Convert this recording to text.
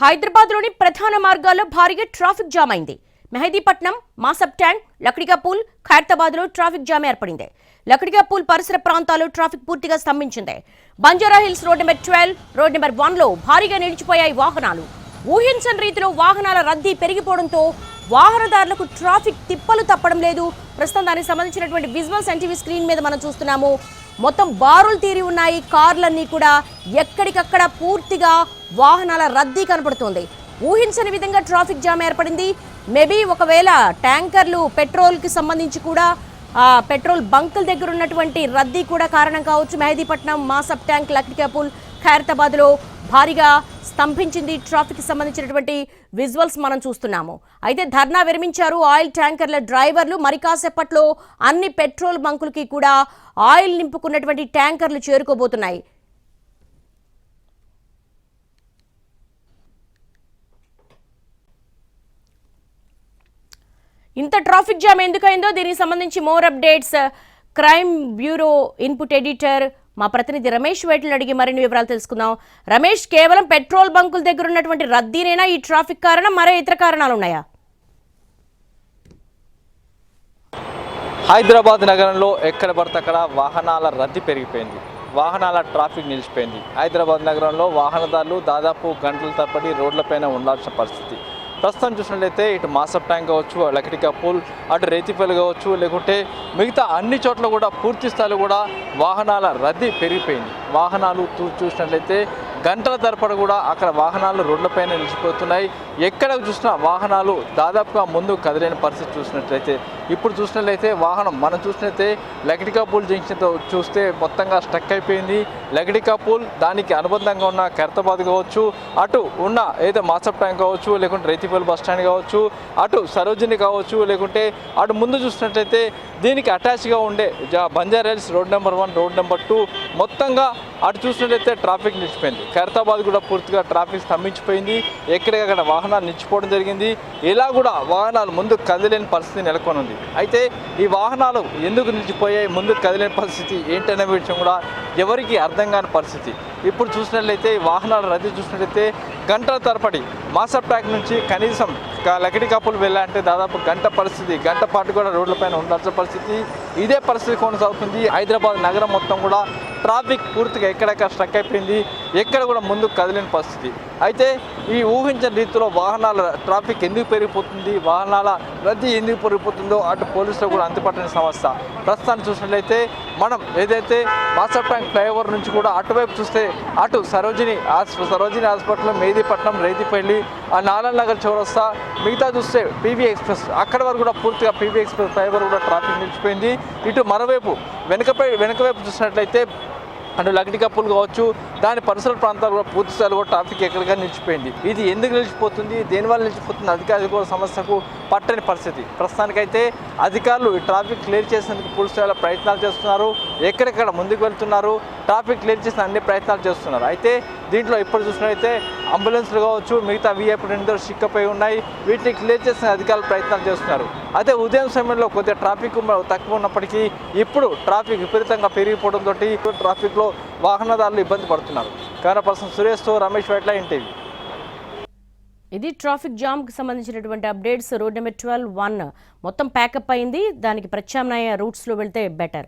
హైదరాబాద్లోని ప్రధాన మార్గాల్లో భారీగా ట్రాఫిక్ జామ్ అయింది. మెహదీపట్నం, మాసబ్ ట్యాంక్, లక్డికాపూల్, ఖైరతాబాద్లో ట్రాఫిక్ జామ్ ఏర్పడింది. లక్డికాపూల్ పరిసర ప్రాంతాల్లో ట్రాఫిక్ పూర్తిగా స్తంభించింది. Banjara Hills road number 12, road number 1లో భారీగా నిలిచిపోయాయి వాహనాలు. ఊహించని రీతిలో వాహనాల రద్దీ పెరిగిపోవడంతో వాహనదారులకు ట్రాఫిక్ తిప్పలు తప్పడం లేదు. ప్రస్తుతం దానికి సంబంధించినటువంటి విజువల్స్ ఎన్టీవీ స్క్రీన్ మీద మనం చూస్తున్నాము. మొత్తం బారులు తీరి ఉన్నాయి. కార్లన్నీ కూడా ఎక్కడికక్కడ పూర్తిగా వాహనాల రద్దీ కనపడుతోంది. ఊహించని విధంగా ట్రాఫిక్ జామ్ ఏర్పడింది. మేబీ ఒకవేళ ట్యాంకర్లు పెట్రోల్కి సంబంధించి కూడా పెట్రోల్ బంకుల దగ్గర ఉన్నటువంటి రద్దీ కూడా కారణం కావచ్చు. మెహదీపట్నం, మాసబ్ ట్యాంక్, లక్డికాపూల్, ఖైరతాబాద్లో భారీగా స్తంభించింది. ట్రాఫిక్ సంబంధించినటువంటి విజువల్స్ మనం చూస్తున్నాము. అయితే ధర్నా విరమించారు ఆయిల్ ట్యాంకర్ల డ్రైవర్లు. మరి కాసేపట్లో అన్ని పెట్రోల్ బంకులకి కూడా ఆయిల్ నింపుకున్నటువంటి ట్యాంకర్లు చేరుకోబోతున్నాయి. ఇంత ట్రాఫిక్ జామ్ ఎందుకైందో దీనికి సంబంధించి more updates crime bureau input editor మా ప్రతినిధి రమేష్ వేటలు అడిగి మరిన్ని వివరాలు తెలుసుకుందాం. రమేష్, కేవలం పెట్రోల్ బంకుల దగ్గర ఉన్నటువంటి రద్దీనేనా ఈ ట్రాఫిక్ కారణం, మరే ఇతర కారణాలు ఉన్నాయా? హైదరాబాద్ నగరంలో ఎక్కడ పడితే అక్కడ వాహనాల రద్దీ పెరిగిపోయింది. వాహనాల ట్రాఫిక్ నిలిచిపోయింది. హైదరాబాద్ నగరంలో వాహనదారులు దాదాపు గంటల తరబడి రోడ్లపైన ఉండాల్సిన పరిస్థితి. ప్రస్తుతం చూసినట్లయితే ఇటు మాసబ్ ట్యాంక్ కావచ్చు, లక్డికాపూల్, అటు రేతిపల్లి కావచ్చు, లేకుంటే మిగతా అన్ని చోట్ల కూడా పూర్తి స్థాయిలో కూడా వాహనాల రద్దీ పెరిగిపోయింది. వాహనాలు చూసినట్లయితే గంటల తరబడి కూడా అక్కడ వాహనాలు రోడ్లపైన నిలిచిపోతున్నాయి. ఎక్కడ చూసినా వాహనాలు దాదాపుగా ముందు కదిలేని పరిస్థితి. చూసినట్లయితే ఇప్పుడు చూసినట్లయితే వాహనం మనం చూసినట్లయితే లక్డికాపూల్ జంక్షన్తో చూస్తే మొత్తంగా స్టక్ అయిపోయింది. లక్డికాపూల్, దానికి అనుబంధంగా ఉన్న ఖైరతాబాద్ కావచ్చు, అటు ఉన్న ఏదో మాసబ్ ట్యాంక్ కావచ్చు, లేకుంటే రేతిపల్లి బస్ స్టాండ్ కావచ్చు, అటు సరోజిని కావచ్చు, లేకుంటే అటు ముందు చూసినట్లయితే దీనికి అటాచ్గా ఉండే Banjara Hills road number 1, road number 2 మొత్తంగా అటు చూసినట్లయితే ట్రాఫిక్ నిలిచిపోయింది. ఖైరతాబాద్ కూడా పూర్తిగా ట్రాఫిక్ స్తంభించిపోయింది. ఎక్కడికక్కడ వాహనాలు నిలిచిపోవడం జరిగింది. ఇలా కూడా వాహనాలు ముందుకు కదిలేని పరిస్థితి నెలకొనుంది. అయితే ఈ వాహనాలు ఎందుకు నిలిచిపోయాయి, ముందుకు కదిలేని పరిస్థితి ఏంటనే విషయం కూడా ఎవరికి అర్థం కాని పరిస్థితి. ఇప్పుడు చూసినట్లయితే వాహనాల రద్దీ చూసినట్లయితే గంటల తరబడి మాసబ్ ట్యాంక్ నుంచి కనీసం లక్డికాపూల్ వెళ్ళాలంటే దాదాపు గంట పాటు కూడా రోడ్లపైన ఉండాల్సిన పరిస్థితి. ఇదే పరిస్థితి కొనసాగుతుంది. హైదరాబాద్ నగరం మొత్తం కూడా ట్రాఫిక్ పూర్తిగా ఎక్కడెక్కడ స్ట్రక్ అయిపోయింది. ఎక్కడ కూడా ముందుకు కదిలేని పరిస్థితి. అయితే ఈ ఊహించని రీతిలో వాహనాల ట్రాఫిక్ ఎందుకు పెరిగిపోతుంది, వాహనాల రద్దీ ఎందుకు పెరిగిపోతుందో అటు పోలీసులు కూడా అంతుపట్టని సమస్య. ప్రస్తుతాన్ని చూసినట్లయితే మనం ఏదైతే మాసబ్ ట్యాంక్ ఫ్లైఓవర్ నుంచి కూడా అటువైపు చూస్తే అటు సరోజిని హాస్పిటల్, మెహదీపట్నం, రేతిపల్లి, ఆ నారాయణ నగర్ చౌరస్తా, మిగతా చూస్తే పీవీ ఎక్స్ప్రెస్ అక్కడ వరకు కూడా పూర్తిగా పీవీ ఎక్స్ప్రెస్ ఫ్లైఓవర్ కూడా ట్రాఫిక్ నిలిచిపోయింది. ఇటు మరోవైపు వెనకవైపు చూసినట్లయితే అటు లక్డికాపూల్ కావచ్చు, దాని పరిసర ప్రాంతాలు కూడా పూర్తి స్థాయిలో కూడా ట్రాఫిక్ ఎక్కడికైనా నిలిచిపోయింది. ఇది ఎందుకు నిలిచిపోతుంది, దేనివల్ల నిలిచిపోతుంది, అధికారులు కూడా సమస్యకు పట్టని పరిస్థితి. ప్రస్తుతానికైతే అధికారులు ఈ ట్రాఫిక్ క్లియర్ చేసేందుకు పూర్తి స్థాయిలో ప్రయత్నాలు చేస్తున్నారు. ఎక్కడెక్కడ ముందుకు వెళ్తున్నారు, ట్రాఫిక్ క్లియర్ చేసిన అన్ని ప్రయత్నాలు చేస్తున్నారు. అయితే దీంట్లో ఇప్పుడు చూసినట్లయితే అంబులెన్స్లు కావచ్చు, మిగతా వీఐపీ నిందలు చిక్కపోయి ఉన్నాయి. వీటిని క్లియర్ చేసిన అధికారులు ప్రయత్నాలు చేస్తున్నారు. అయితే ఉదయం సమయంలో కొద్దిగా ట్రాఫిక్ తక్కువ ఉన్నప్పటికీ ఇప్పుడు ట్రాఫిక్ విపరీతంగా పెరిగిపోవడంతో ట్రాఫిక్లో వాహనదారులు ఇబ్బంది పడుతున్నారు. Camera person సురేష్తో Ramesh వేట్ల, NTV. ఇది ట్రాఫిక్ జామ్కి సంబంధించినటువంటి అప్డేట్స్. రోడ్ నెంబర్ 12, 1 మొత్తం ప్యాకప్ అయింది. దానికి ప్రత్యామ్నాయ రూట్స్లో వెళ్తే బెటర్.